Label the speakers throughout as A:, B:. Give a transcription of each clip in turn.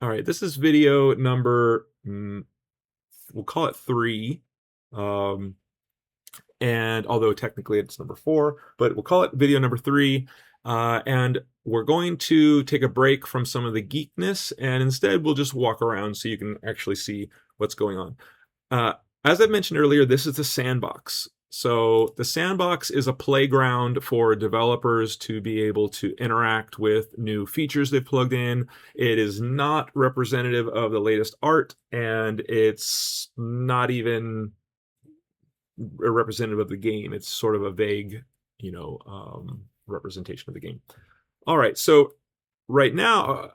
A: All right, this is video number, we'll call it 3. Um, and although technically it's number 4, but we'll call it video number 3. And we're going to take a break from some of the geekness, and instead we'll just walk around so you can actually see what's going on. Uh, as I mentioned earlier, this is the sandbox. So the sandbox is a playground for developers to be able to interact with new features they've plugged in. It is not representative of the latest art, and it's not even a representative of the game. It's sort of a vague, representation of the game. All right, so right now,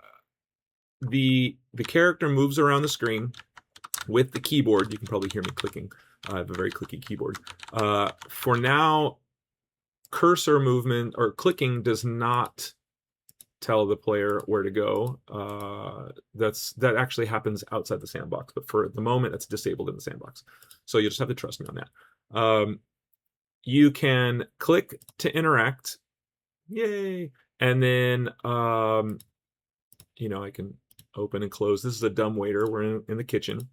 A: the character moves around the screen with the keyboard. You can probably hear me clicking. I have a very clicky keyboard. For now, cursor movement or clicking does not tell the player where to go. That actually happens outside the sandbox, but for the moment, it's disabled in the sandbox. So you just have to trust me on that. You can click to interact. Yay! And then, I can open and close. This is a dumbwaiter. We're in the kitchen.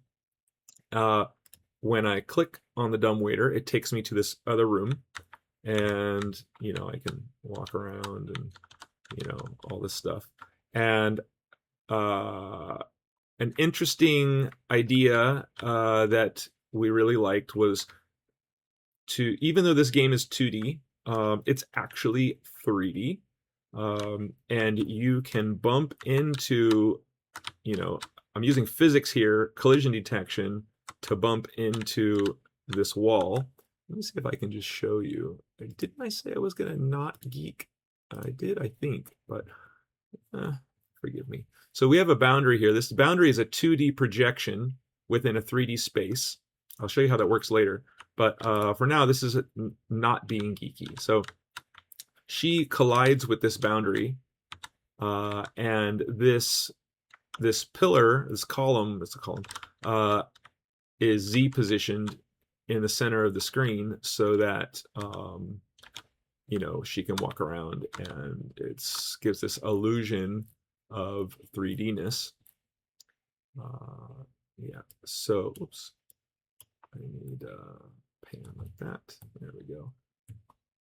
A: When I click on the dumbwaiter, it takes me to this other room, and I can walk around and all this stuff. And an interesting idea that we really liked was even though this game is 2D, it's actually 3D, and you can bump into, I'm using physics here, collision detection, to bump into this wall. Let me see if I can just show you. Didn't I say I was going to not geek? I did, I think, but forgive me. So we have a boundary here. This boundary is a 2D projection within a 3D space. I'll show you how that works later. But for now, this is not being geeky. So she collides with this boundary, and this pillar, this column, is Z positioned in the center of the screen so that she can walk around, and it gives this illusion of 3D-ness. Yeah, so, oops, I need a pan like that. There we go.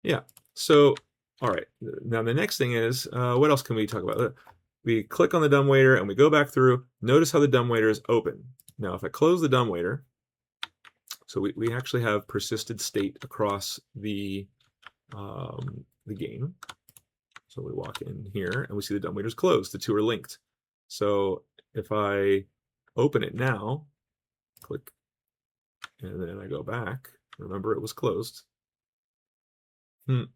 A: Yeah, so, all right. Now the next thing is, what else can we talk about? We click on the dumbwaiter and we go back through. Notice how the dumbwaiter is open. Now, if I close the dumbwaiter, so we actually have persisted state across the game. So we walk in here and we see the dumbwaiter's closed. The two are linked. So if I open it now, click, and then I go back, remember it was closed. Oops.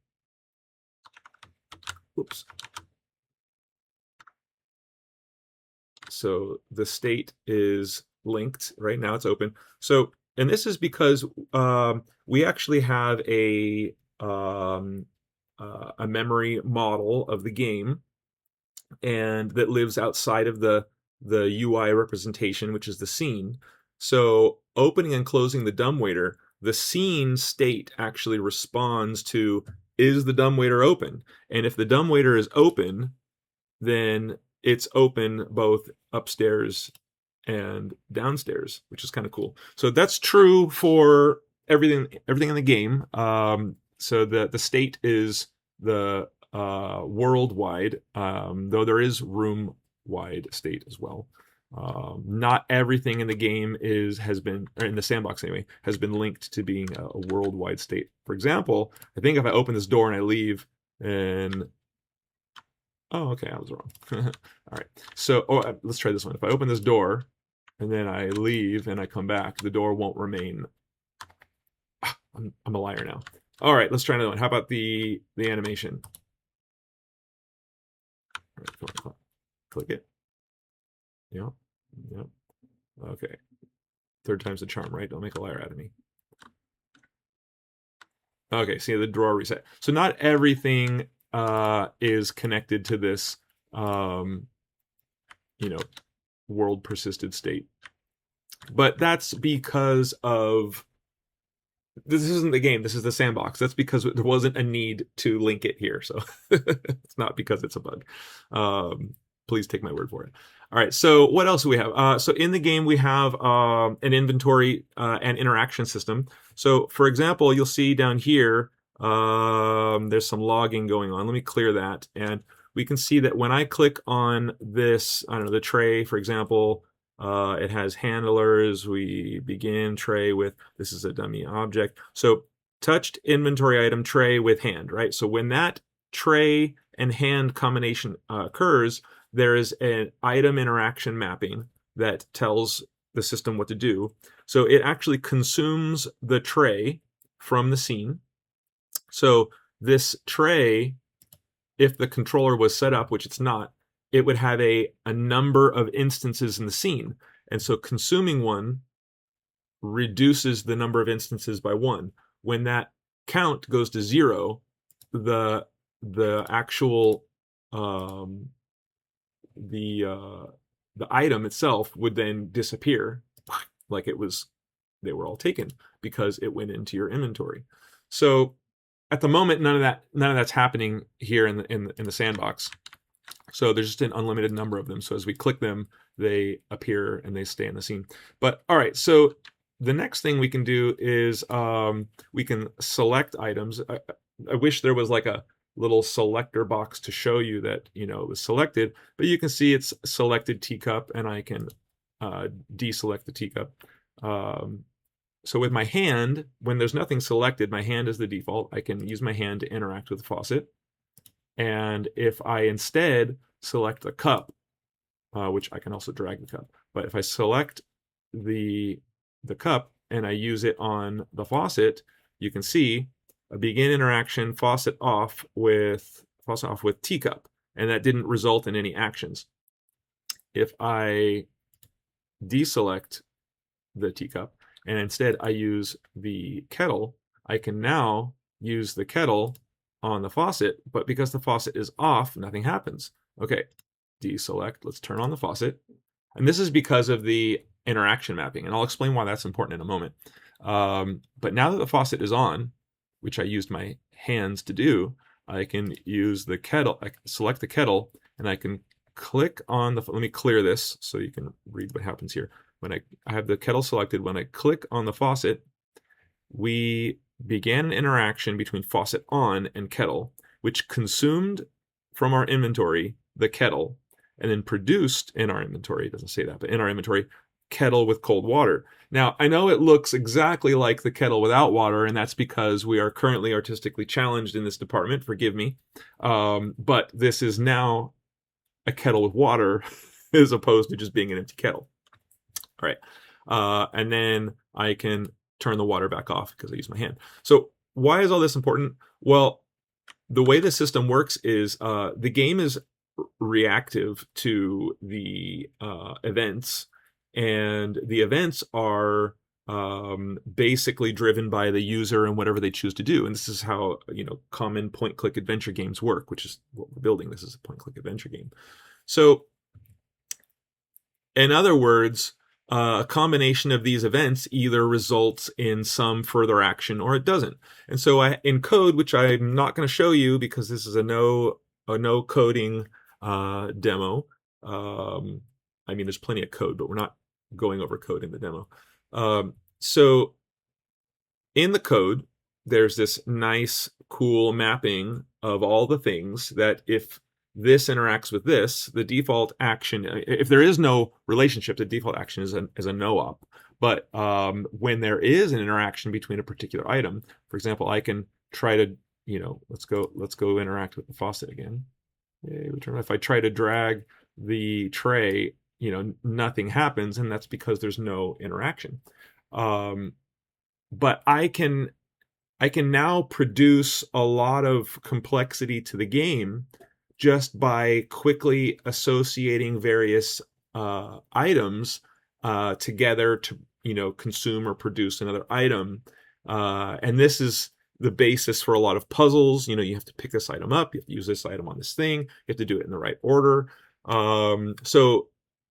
A: So the state is linked. Right now it's open. So, and this is because we actually have a memory model of the game, and that lives outside of the UI representation, which is the scene. So opening and closing the dumbwaiter, the scene state actually responds to, is the dumbwaiter open? And if the dumbwaiter is open, then it's open both upstairs and downstairs, which is kind of cool. So that's true for everything in the game. So the state is the worldwide, though there is room-wide state as well. Not everything in the game has been, or in the sandbox anyway, has been linked to being a worldwide state. For example, I think if I open this door and I leave, and oh, okay, I was wrong. All right, so let's try this one. If I open this door and then I leave and I come back, the door won't remain. I'm a liar now. All right, let's try another one. How about the animation? All right, come on. Click it. Yep. Okay. Third time's the charm, right? Don't make a liar out of me. Okay, see the drawer reset. So not everything is connected to this, world persisted state. But that's because of, this isn't the game, this is the sandbox. That's because there wasn't a need to link it here. So it's not because it's a bug. Please take my word for it. All right, so what else do we have? So in the game, we have an inventory and interaction system. So for example, you'll see down here, there's some logging going on. Let me clear that. And we can see that when I click on this, I don't know, the tray, for example, it has handlers. We begin tray with, this is a dummy object. So touched inventory item tray with hand, right? So when that tray and hand combination occurs, there is an item interaction mapping that tells the system what to do. So it actually consumes the tray from the scene. So this tray, if the controller was set up, which it's not, it would have a number of instances in the scene. And so consuming one reduces the number of instances by 1. When that count goes to 0, the actual the item itself would then disappear, like they were all taken, because it went into your inventory. So at the moment, none of that's happening here in the sandbox. So there's just an unlimited number of them. So as we click them, they appear and they stay in the scene. But all right, so the next thing we can do is we can select items. I wish there was like a little selector box to show you that it was selected, but you can see it's selected teacup, and I can deselect the teacup. So with my hand, when there's nothing selected, my hand is the default. I can use my hand to interact with the faucet. And if I instead select the cup, which I can also drag the cup, but if I select the cup and I use it on the faucet, you can see a begin interaction faucet off with teacup, and that didn't result in any actions. If I deselect the teacup and instead I use the kettle, I can now use the kettle on the faucet, but because the faucet is off, nothing happens. Okay, deselect, let's turn on the faucet. And this is because of the interaction mapping, and I'll explain why that's important in a moment. But now that the faucet is on, which I used my hands to do, I can use the kettle, I can select the kettle, and I can click on the, let me clear this so you can read what happens here. When I have the kettle selected, when I click on the faucet, we began an interaction between faucet on and kettle, which consumed from our inventory the kettle, and then produced in our inventory, it doesn't say that, but in our inventory, kettle with cold water. Now, I know it looks exactly like the kettle without water, and that's because we are currently artistically challenged in this department, forgive me, but this is now a kettle with water as opposed to just being an empty kettle. All right, and then I can turn the water back off because I use my hand. So why is all this important? Well, the way the system works is the game is reactive to the events, and the events are basically driven by the user and whatever they choose to do. And this is how common point-click adventure games work, which is what we're building. This is a point-click adventure game. So in other words, a combination of these events either results in some further action or it doesn't. And so in code, which I'm not going to show you because this is a no coding demo. I mean, there's plenty of code, but we're not going over code in the demo. So in the code, there's this nice, cool mapping of all the things that if this interacts with this, the default action, if there is no relationship, the default action is a no-op. But when there is an interaction between a particular item, for example, I can try to, let's go interact with the faucet again. If I try to drag the tray, nothing happens, and that's because there's no interaction. But I can now produce a lot of complexity to the game just by quickly associating various items together to consume or produce another item. And this is the basis for a lot of puzzles. You have to pick this item up, you have to use this item on this thing, you have to do it in the right order. So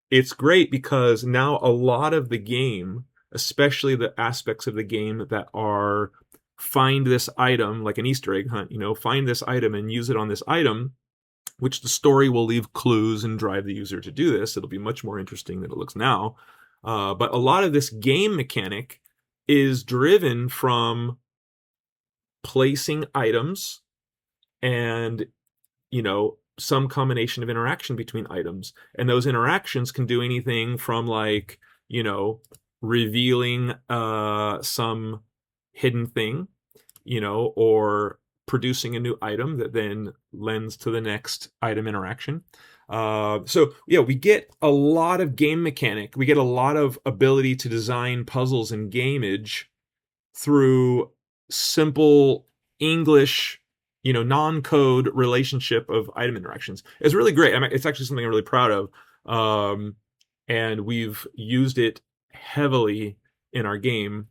A: it's great because now a lot of the game, especially the aspects of the game that are find this item, like an Easter egg hunt, find this item and use it on this item, which the story will leave clues and drive the user to do this. It'll be much more interesting than it looks now. But a lot of this game mechanic is driven from placing items and, some combination of interaction between items. And those interactions can do anything from like, revealing some hidden thing, or producing a new item that then lends to the next item interaction. So yeah, we get a lot of game mechanic. We get a lot of ability to design puzzles and gameage through simple English, non-code relationship of item interactions. It's really great. I mean, it's actually something I'm really proud of. And we've used it heavily in our game.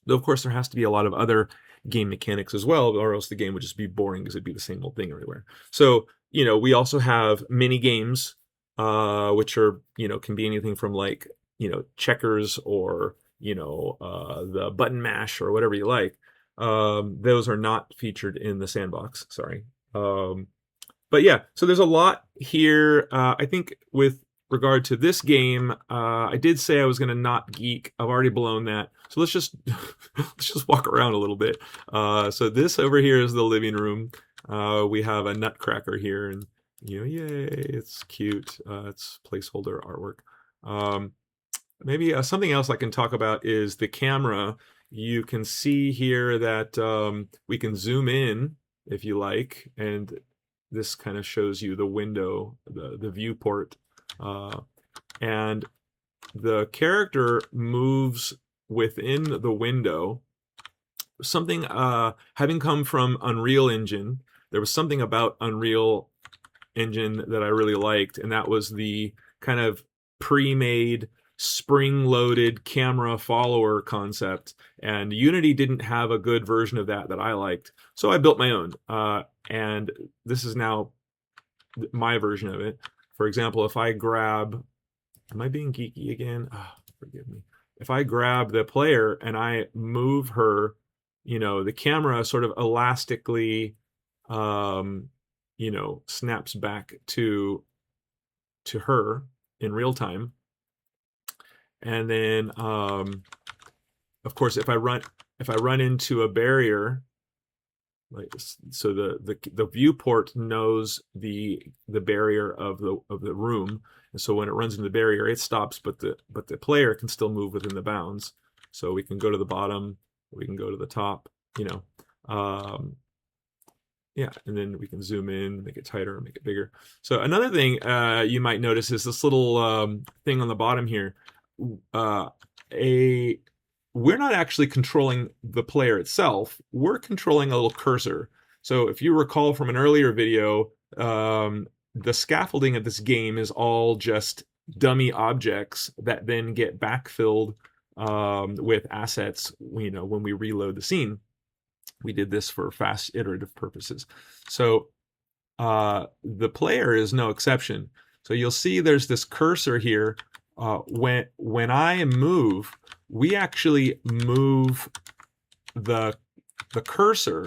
A: Though, of course, there has to be a lot of other game mechanics as well, or else the game would just be boring because it'd be the same old thing everywhere. So, we also have mini games, which are, can be anything from like, checkers or, the button mash or whatever you like. Those are not featured in the sandbox. Sorry. But yeah, so there's a lot here. I think with regard to this game, I did say I was going to not geek. I've already blown that. So let's just let's just walk around a little bit. So this over here is the living room. We have a nutcracker here, and yay, it's cute. It's placeholder artwork. Maybe something else I can talk about is the camera. You can see here that we can zoom in if you like, and this kind of shows you the window, the viewport, and the character moves within the window. Something, having come from Unreal Engine, there was something about Unreal Engine that I really liked, and that was the kind of pre-made spring-loaded camera follower concept, and Unity didn't have a good version of that I liked, so I built my own, and this is now my version of it. For example, if I grab, am I being geeky again? Oh, forgive me. If I grab the player and I move her, the camera sort of elastically, snaps back to her in real time. And then, of course, if I run into a barrier, like so, the viewport knows the barrier of the room, and so when it runs into the barrier, it stops, but the player can still move within the bounds. So we can go to the bottom, we can go to the top, yeah, and then we can zoom in, make it tighter, make it bigger. So another thing you might notice is this little thing on the bottom here. We're not actually controlling the player itself. We're controlling a little cursor. So if you recall from an earlier video, the scaffolding of this game is all just dummy objects that then get backfilled with assets, when we reload the scene. We did this for fast iterative purposes. So the player is no exception. So you'll see there's this cursor here. When I move, we actually move the cursor.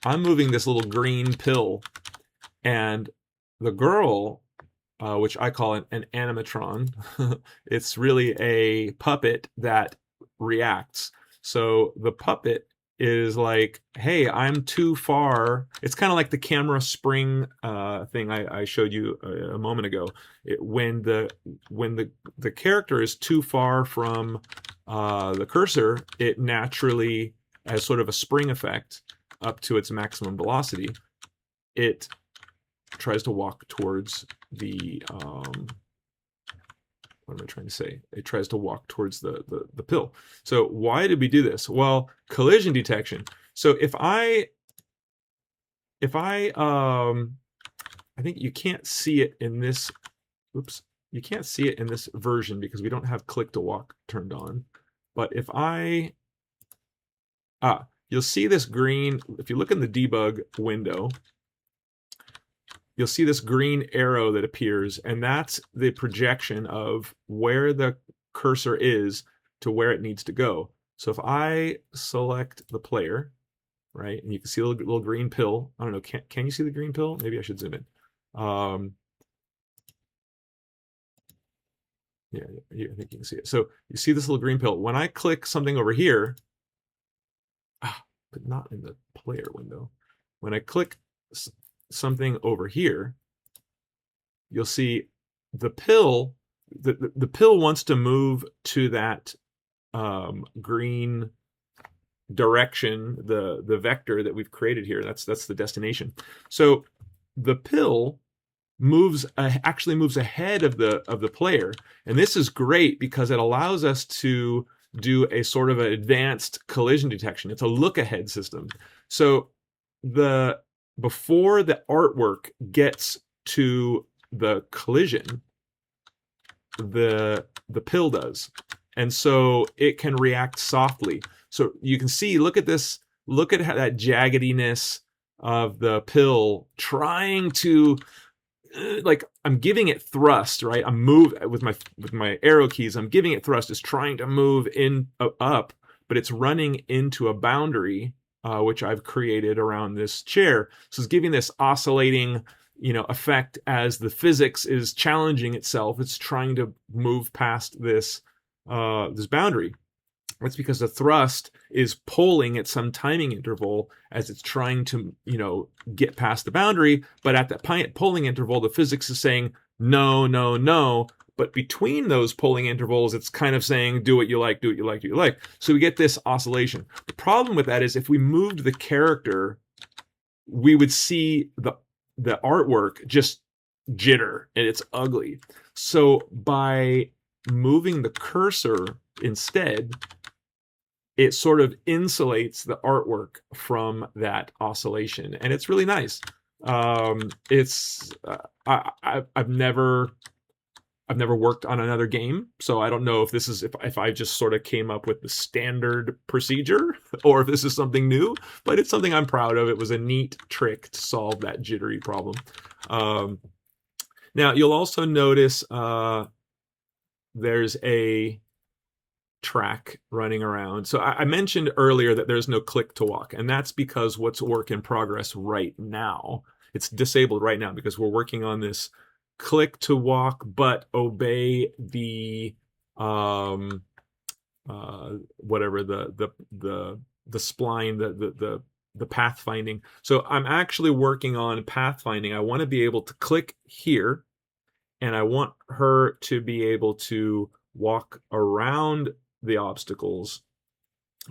A: I'm moving this little green pill, and the girl, which I call an animatron, it's really a puppet that reacts. So the puppet is like, hey, I'm too far. It's kind of like the camera spring thing I showed you a moment ago. When the character is too far from the cursor, it naturally, as sort of a spring effect up to its maximum velocity, it tries to walk towards the what am I trying to say? It tries to walk towards the pill. So why did we do this? Well, collision detection. So if I think you can't see it in this, oops, you can't see it in this version because we don't have click to walk turned on. But if you'll see this green, if you look in the debug window, you'll see this green arrow that appears, and that's the projection of where the cursor is to where it needs to go. So if I select the player, right, and you can see a little green pill. I don't know, can you see the green pill? Maybe I should zoom in. Um, yeah, I think you can see it. So you see this little green pill. When I click something over here, but not in the player window. When I click something over here, you'll see the pill. The pill wants to move to that green direction, the vector that we've created here. That's the destination. So the pill actually moves ahead of the player, and this is great because it allows us to do a sort of an advanced collision detection. It's a look ahead system. So the before the artwork gets to the collision, the pill does, and so it can react softly. So you can see, look at this, look at how that jaggediness of the pill trying to like, I'm giving it thrust, right? I'm with my arrow keys, I'm giving it thrust. It's trying to move in up, but it's running into a boundary which I've created around this chair. So it's giving this oscillating, effect as the physics is challenging itself. It's trying to move past this boundary. That's because the thrust is pulling at some timing interval as it's trying to, get past the boundary. But at that pulling interval, the physics is saying, no, no, no. But between those pulling intervals, it's kind of saying, do what you like, do what you like, do what you like. So we get this oscillation. The problem with that is if we moved the character, we would see the artwork just jitter, and it's ugly. So by moving the cursor instead, it sort of insulates the artwork from that oscillation, and it's really nice. I've never worked on another game, so I don't know if this is if I just sort of came up with the standard procedure or if this is something new, but it's something I'm proud of. It was a neat trick to solve that jittery problem. Now you'll also notice there's a track running around. So I mentioned earlier that there's no click to walk, and that's because what's work in progress right now. It's disabled right now because we're working on this click to walk but obey the whatever the spline, the pathfinding. So I'm actually working on pathfinding. I want to be able to click here, and I want her to be able to walk around the obstacles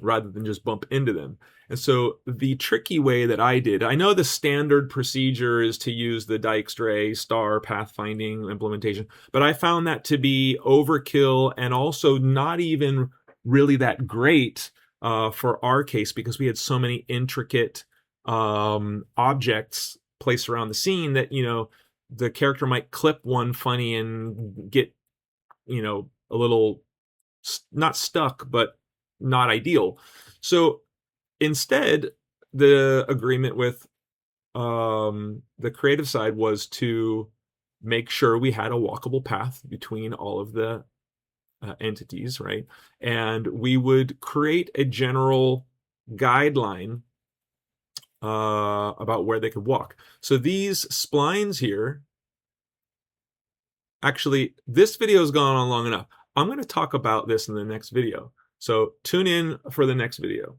A: rather than just bump into them. And so the tricky way that I know the standard procedure is to use the Dijkstra star pathfinding implementation, but I found that to be overkill and also not even really that great for our case, because we had so many intricate objects placed around the scene that, the character might clip one funny and get, a little not stuck, but not ideal. So instead, the agreement with the creative side was to make sure we had a walkable path between all of the entities, right? And we would create a general guideline about where they could walk. So these splines here, actually, this video has gone on long enough. I'm going to talk about this in the next video. So tune in for the next video.